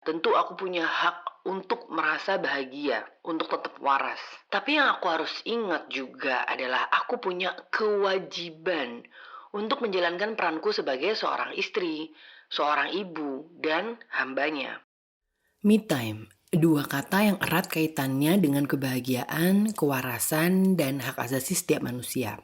Tentu aku punya hak untuk merasa bahagia, untuk tetap waras. Tapi yang aku harus ingat juga adalah aku punya kewajiban untuk menjalankan peranku sebagai seorang istri, seorang ibu, dan hambanya. Me time, dua kata yang erat kaitannya dengan kebahagiaan, kewarasan, dan hak asasi setiap manusia.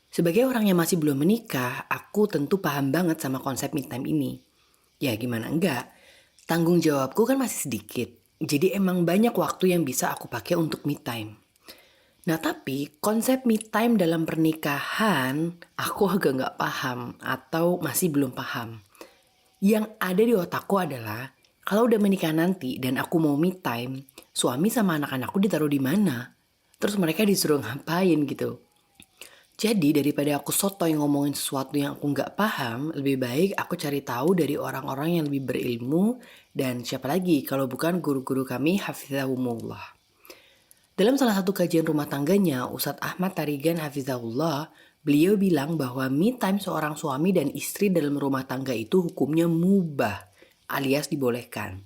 Sebagai orang yang masih belum menikah, aku tentu paham banget sama konsep me time ini. Ya gimana enggak, tanggung jawabku kan masih sedikit. Jadi emang banyak waktu yang bisa aku pakai untuk me time. Nah tapi konsep me time dalam pernikahan aku agak nggak paham atau masih belum paham. Yang ada di otakku adalah kalau udah menikah nanti dan aku mau me time, suami sama anak-anakku ditaruh di mana? Terus mereka disuruh ngapain gitu. Jadi daripada aku sotoy ngomongin sesuatu yang aku nggak paham, lebih baik aku cari tahu dari orang-orang yang lebih berilmu dan siapa lagi kalau bukan guru-guru kami hafizahumullah. Dalam salah satu kajian rumah tangganya, Ustadz Ahmad Tarigan hafizahullah, beliau bilang bahwa me time seorang suami dan istri dalam rumah tangga itu hukumnya mubah alias dibolehkan.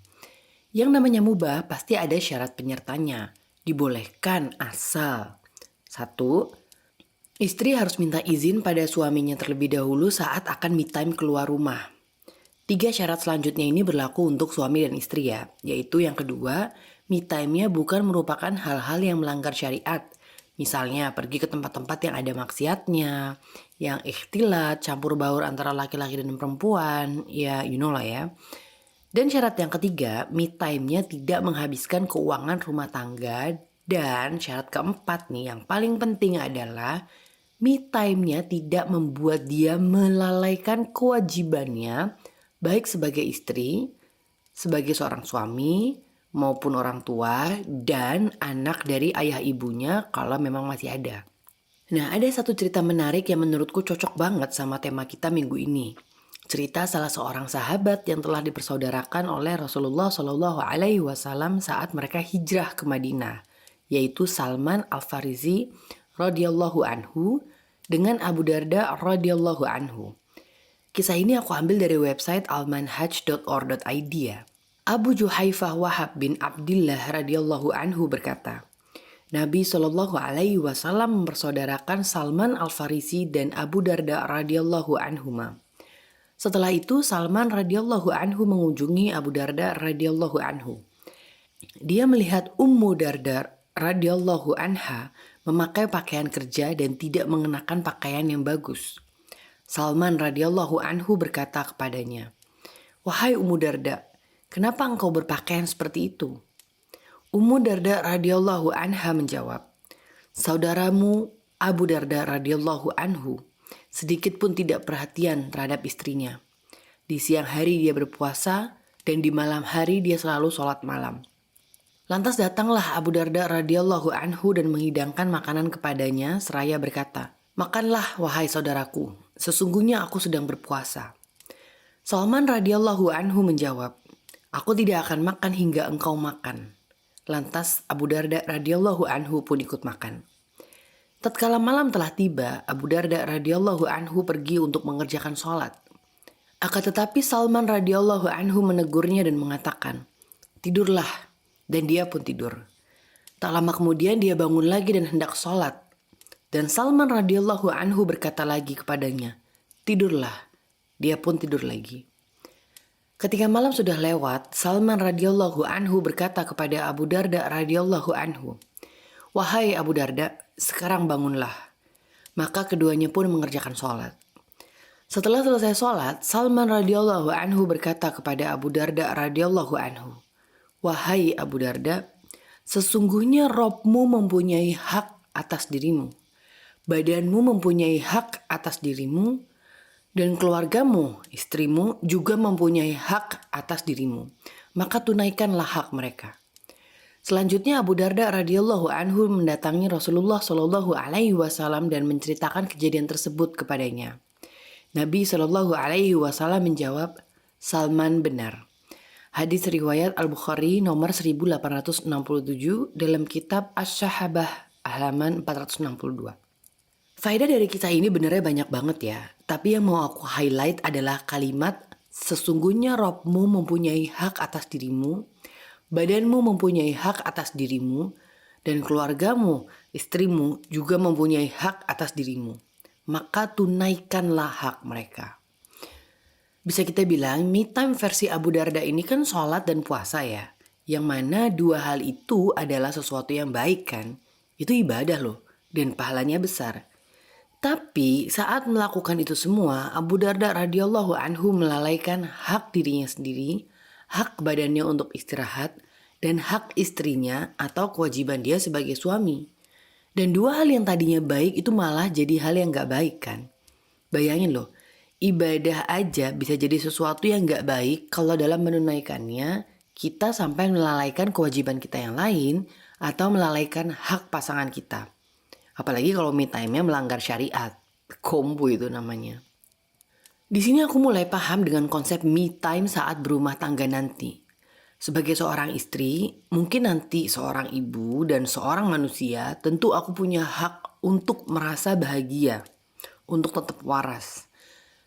Yang namanya mubah pasti ada syarat penyertanya. Dibolehkan asal satu, istri harus minta izin pada suaminya terlebih dahulu saat akan me time keluar rumah. Tiga syarat selanjutnya ini berlaku untuk suami dan istri ya, yaitu yang kedua, me time-nya bukan merupakan hal-hal yang melanggar syariat. Misalnya pergi ke tempat-tempat yang ada maksiatnya, yang ikhtilat, campur baur antara laki-laki dan perempuan, ya you know lah ya. Dan syarat yang ketiga, me time-nya tidak menghabiskan keuangan rumah tangga. Dan syarat keempat nih yang paling penting adalah me time-nya tidak membuat dia melalaikan kewajibannya baik sebagai istri, sebagai seorang suami, maupun orang tua dan anak dari ayah ibunya kalau memang masih ada. Nah, ada satu cerita menarik yang menurutku cocok banget sama tema kita minggu ini. Cerita salah seorang sahabat yang telah dipersaudarakan oleh Rasulullah Shallallahu Alaihi Wasallam saat mereka hijrah ke Madinah, yaitu Salman Al Farisi radhiyallahu anhu dengan Abu Darda radhiyallahu anhu. Kisah ini aku ambil dari website almanhaj.or.id ya. Abu Juhaifah Wahab bin Abdullah radhiyallahu anhu berkata, Nabi Shallallahu Alaihi Wasallam mempersaudarakan Salman Al Farisi dan Abu Darda radhiyallahu anhuma. Setelah itu Salman radhiyallahu anhu mengunjungi Abu Darda radhiyallahu anhu. Dia melihat Ummu Darda radhiyallahu anha memakai pakaian kerja dan tidak mengenakan pakaian yang bagus. Salman radhiyallahu anhu berkata kepadanya, "Wahai Ummu Darda, kenapa engkau berpakaian seperti itu?" Ummu Darda radhiyallahu anha menjawab, "Saudaramu Abu Darda radhiyallahu anhu sedikit pun tidak perhatian terhadap istrinya. Di siang hari dia berpuasa dan di malam hari dia selalu sholat malam." Lantas datanglah Abu Darda radhiyallahu anhu dan menghidangkan makanan kepadanya seraya berkata, "Makanlah wahai saudaraku, sesungguhnya aku sedang berpuasa." Salman radhiyallahu anhu menjawab, "Aku tidak akan makan hingga engkau makan." Lantas Abu Darda radhiyallahu anhu pun ikut makan. Tatkala malam telah tiba, Abu Darda radhiyallahu anhu pergi untuk mengerjakan sholat. Akan tetapi Salman radhiyallahu anhu menegurnya dan mengatakan, "Tidurlah." Dan dia pun tidur. Tak lama kemudian dia bangun lagi dan hendak sholat. Dan Salman radhiyallahu anhu berkata lagi kepadanya, "Tidurlah." Dia pun tidur lagi. Ketika malam sudah lewat, Salman radhiyallahu anhu berkata kepada Abu Darda radhiyallahu anhu, "Wahai Abu Darda, sekarang bangunlah." Maka keduanya pun mengerjakan sholat. Setelah selesai sholat, Salman radhiyallahu anhu berkata kepada Abu Darda radhiyallahu anhu, "Wahai Abu Darda, sesungguhnya Robmu mempunyai hak atas dirimu. Badanmu mempunyai hak atas dirimu. Dan keluargamu, istrimu juga mempunyai hak atas dirimu. Maka tunaikanlah hak mereka." Selanjutnya Abu Darda radhiyallahu anhu mendatangi Rasulullah Shallallahu Alaihi Wasallam dan menceritakan kejadian tersebut kepadanya. Nabi Shallallahu Alaihi Wasallam menjawab, "Salman benar." Hadis riwayat Al-Bukhari nomor 1867 dalam kitab Asy-Syahabah halaman 462. Faedah dari kisah ini benernya banyak banget ya. Tapi yang mau aku highlight adalah kalimat Sesungguhnya Robmu mempunyai hak atas dirimu, badanmu mempunyai hak atas dirimu, dan keluargamu, istrimu juga mempunyai hak atas dirimu. Maka tunaikanlah hak mereka. Bisa kita bilang me time versi Abu Darda ini kan sholat dan puasa ya. Yang mana dua hal itu adalah sesuatu yang baik kan. Itu ibadah loh dan pahalanya besar. Tapi saat melakukan itu semua, Abu Darda radhiyallahu anhu melalaikan hak dirinya sendiri, hak badannya untuk istirahat, dan hak istrinya atau kewajiban dia sebagai suami. Dan dua hal yang tadinya baik itu malah jadi hal yang gak baik kan. Bayangin loh, ibadah aja bisa jadi sesuatu yang gak baik kalau dalam menunaikannya kita sampai melalaikan kewajiban kita yang lain atau melalaikan hak pasangan kita. Apalagi kalau me time-nya melanggar syariat. Kombo itu namanya. Di sini aku mulai paham dengan konsep me time saat berumah tangga nanti. Sebagai seorang istri, mungkin nanti seorang ibu dan seorang manusia, tentu aku punya hak untuk merasa bahagia, untuk tetap waras.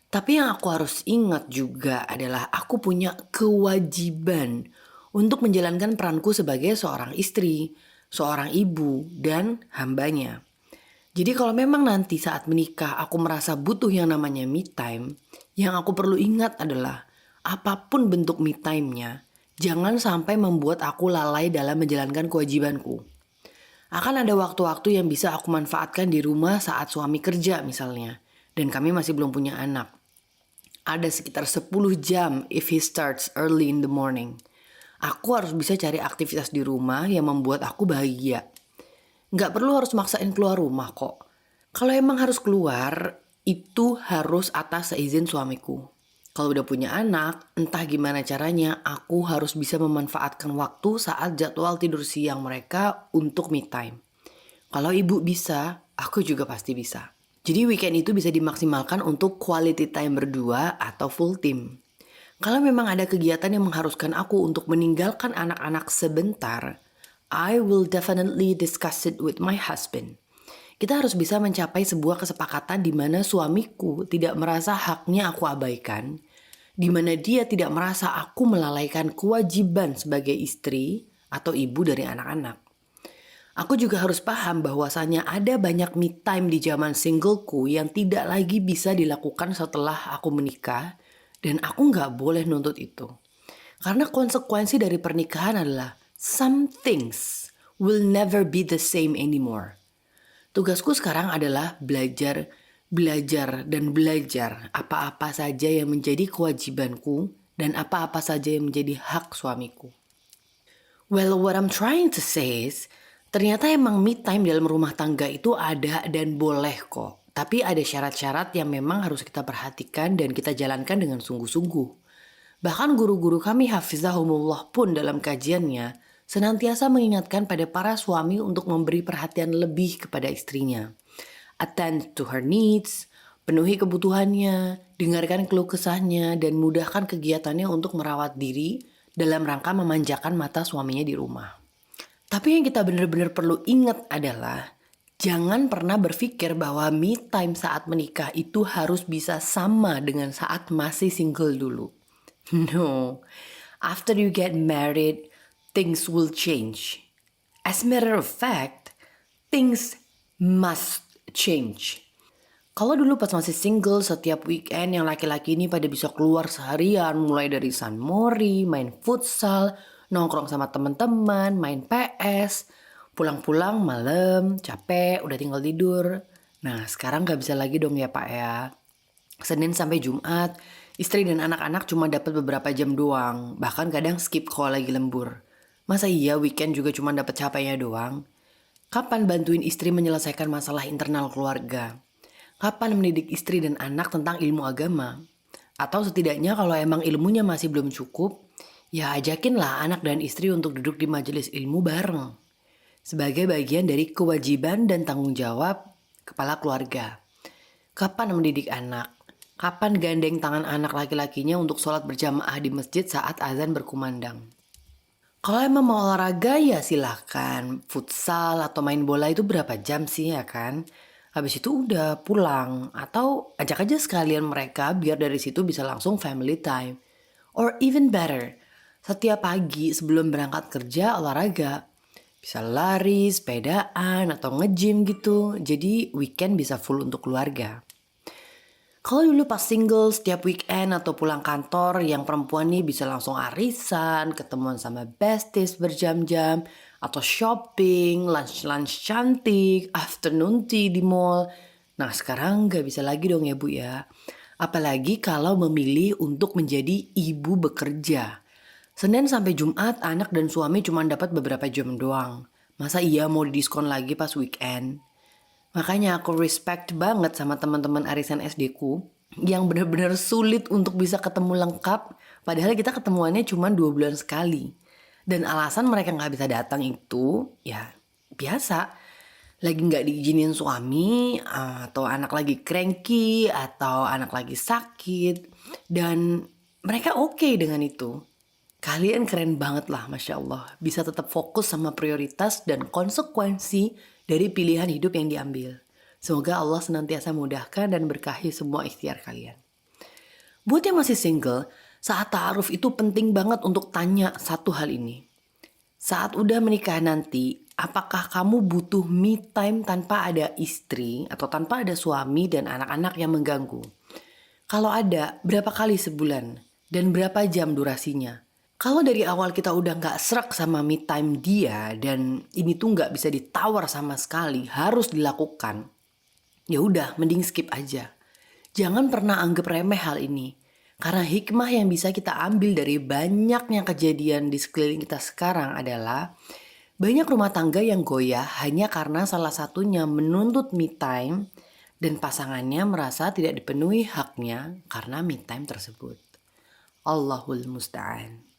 Tapi yang aku harus ingat juga adalah aku punya kewajiban untuk menjalankan peranku sebagai seorang istri, seorang ibu, dan hambanya. Jadi kalau memang nanti saat menikah aku merasa butuh yang namanya me time, yang aku perlu ingat adalah apapun bentuk me time-nya, jangan sampai membuat aku lalai dalam menjalankan kewajibanku. Akan ada waktu-waktu yang bisa aku manfaatkan di rumah saat suami kerja misalnya, dan kami masih belum punya anak. Ada sekitar 10 jam if he starts early in the morning. Aku harus bisa cari aktivitas di rumah yang membuat aku bahagia. Nggak perlu harus maksain keluar rumah kok. Kalau emang harus keluar, itu harus atas seizin suamiku. Kalau udah punya anak, entah gimana caranya, aku harus bisa memanfaatkan waktu saat jadwal tidur siang mereka untuk me time. Kalau ibu bisa, aku juga pasti bisa. Jadi weekend itu bisa dimaksimalkan untuk quality time berdua atau full team. Kalau memang ada kegiatan yang mengharuskan aku untuk meninggalkan anak-anak sebentar, I will definitely discuss it with my husband. Kita harus bisa mencapai sebuah kesepakatan di mana suamiku tidak merasa haknya aku abaikan, di mana dia tidak merasa aku melalaikan kewajiban sebagai istri atau ibu dari anak-anak. Aku juga harus paham bahwasanya ada banyak me time di zaman singleku yang tidak lagi bisa dilakukan setelah aku menikah, dan aku nggak boleh nuntut itu. Karena konsekuensi dari pernikahan adalah some things will never be the same anymore. Tugasku sekarang adalah belajar apa-apa saja yang menjadi kewajibanku dan apa-apa saja yang menjadi hak suamiku. Well, what I'm trying to say is, ternyata emang me time dalam rumah tangga itu ada dan boleh kok. Tapi ada syarat-syarat yang memang harus kita perhatikan dan kita jalankan dengan sungguh-sungguh. Bahkan guru-guru kami hafizahumullah pun dalam kajiannya senantiasa mengingatkan pada para suami untuk memberi perhatian lebih kepada istrinya. Attend to her needs, penuhi kebutuhannya, dengarkan keluh kesahnya, dan mudahkan kegiatannya untuk merawat diri dalam rangka memanjakan mata suaminya di rumah. Tapi yang kita benar-benar perlu ingat adalah jangan pernah berpikir bahwa me time saat menikah itu harus bisa sama dengan saat masih single dulu. No, after you get married, things will change. As a matter of fact, things must change. Kalau dulu pas masih single, setiap weekend yang laki-laki ini pada bisa keluar seharian, mulai dari San Mori, main futsal, nongkrong sama teman-teman, main PS, pulang-pulang malam, capek, udah tinggal tidur. Nah, sekarang gak bisa lagi dong ya Pak ya. Senin sampai Jumat, istri dan anak-anak cuma dapat beberapa jam doang, bahkan kadang skip kalau lagi lembur. Masa iya weekend juga cuma dapat capeknya doang? Kapan bantuin istri menyelesaikan masalah internal keluarga? Kapan mendidik istri dan anak tentang ilmu agama? Atau setidaknya kalau emang ilmunya masih belum cukup, ya ajakinlah anak dan istri untuk duduk di majelis ilmu bareng. Sebagai bagian dari kewajiban dan tanggung jawab kepala keluarga. Kapan mendidik anak? Kapan gandeng tangan anak laki-lakinya untuk sholat berjamaah di masjid saat azan berkumandang? Kalau emang mau olahraga ya silahkan. Futsal atau main bola itu berapa jam sih ya kan? Habis itu udah pulang atau ajak aja sekalian mereka biar dari situ bisa langsung family time. Or even better, setiap pagi sebelum berangkat kerja olahraga. Bisa lari, sepedaan, atau nge-gym gitu. Jadi weekend bisa full untuk keluarga. Kalau dulu pas single setiap weekend atau pulang kantor, yang perempuan nih bisa langsung arisan, ketemuan sama besties berjam-jam, atau shopping, lunch-lunch cantik, afternoon tea di mall. Nah sekarang gak bisa lagi dong ya Bu ya. Apalagi kalau memilih untuk menjadi ibu bekerja. Senin sampai Jumat anak dan suami cuma dapat beberapa jam doang. Masa iya mau didiskon lagi pas weekend? Makanya aku respect banget sama teman-teman arisan SD ku yang benar-benar sulit untuk bisa ketemu lengkap. Padahal kita ketemuannya cuma 2 bulan sekali. Dan alasan mereka nggak bisa datang itu ya biasa. Lagi nggak diizinin suami, atau anak lagi cranky, atau anak lagi sakit. Dan mereka oke dengan itu. Kalian keren banget lah, Masya Allah. Bisa tetap fokus sama prioritas dan konsekuensi dari pilihan hidup yang diambil. Semoga Allah senantiasa mudahkan dan berkahi semua ikhtiar kalian. Buat yang masih single, saat ta'aruf itu penting banget untuk tanya satu hal ini. Saat udah menikah nanti, apakah kamu butuh me time tanpa ada istri atau tanpa ada suami dan anak-anak yang mengganggu? Kalau ada, berapa kali sebulan? Dan berapa jam durasinya? Kalau dari awal kita udah gak serak sama me time dia dan ini tuh gak bisa ditawar sama sekali, harus dilakukan. Ya udah, mending skip aja. Jangan pernah anggap remeh hal ini. Karena hikmah yang bisa kita ambil dari banyaknya kejadian di sekeliling kita sekarang adalah banyak rumah tangga yang goyah hanya karena salah satunya menuntut me time dan pasangannya merasa tidak dipenuhi haknya karena me time tersebut. Allahul musta'an.